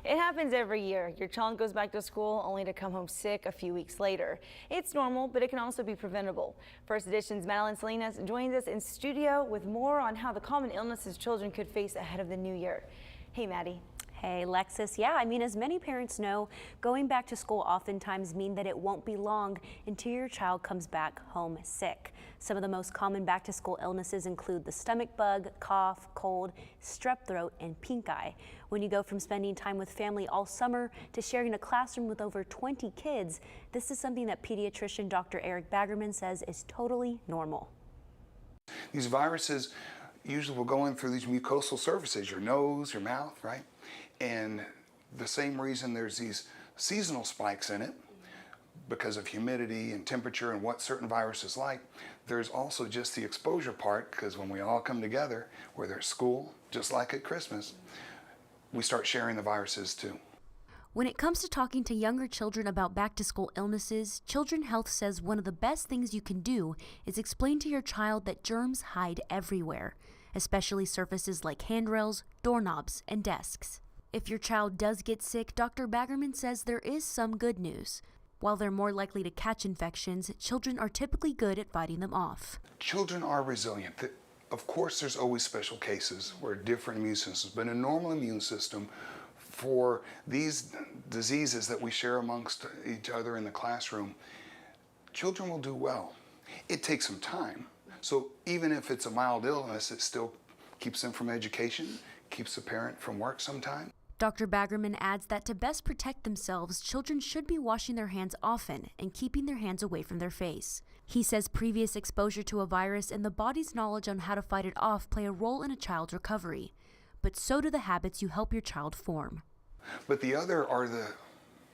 It happens every year. Your child goes back to school only to come home sick a few weeks later. It's normal, but it can also be preventable. First Edition's Madeline Salinas joins us in studio with more on how the common illnesses children could face ahead of the new year. Hey, Maddie. Hey, Lexus. Yeah, as many parents know, going back to school oftentimes mean that it won't be long until your child comes back home sick. Some of the most common back to school illnesses include the stomach bug, cough, cold, strep throat, and pink eye. When you go from spending time with family all summer to sharing a classroom with over 20 kids, this is something that pediatrician Dr. Eric Baggerman says is totally normal. These viruses usually will go in through these mucosal surfaces, your nose, your mouth, right? And the same reason there's these seasonal spikes in it, because of humidity and temperature and what certain viruses like, there's also just the exposure part, because when we all come together, whether it's school, just like at Christmas, we start sharing the viruses too. When it comes to talking to younger children about back-to-school illnesses, Children's Health says one of the best things you can do is explain to your child that germs hide everywhere, especially surfaces like handrails, doorknobs, and desks. If your child does get sick, Dr. Baggerman says there is some good news. While they're more likely to catch infections, children are typically good at fighting them off. Children are resilient. Of course, there's always special cases where different immune systems, but a normal immune system for these diseases that we share amongst each other in the classroom, children will do well. It takes some time. So even if it's a mild illness, it still keeps them from education, keeps the parent from work sometime. Dr. Baggerman adds that to best protect themselves, children should be washing their hands often and keeping their hands away from their face. He says previous exposure to a virus and the body's knowledge on how to fight it off play a role in a child's recovery. But so do the habits you help your child form. But the other are the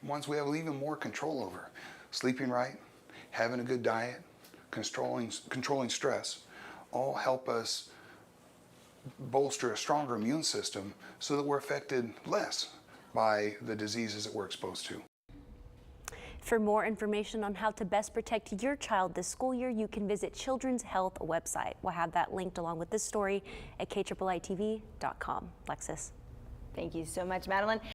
ones we have even more control over. Sleeping right, having a good diet, controlling stress, all help us bolster a stronger immune system so that we're affected less by the diseases that we're exposed to. For more information on how to best protect your child this school year, you can visit Children's Health website. We'll have that linked along with this story at KIITV.com. Lexus. Thank you so much, Madeline.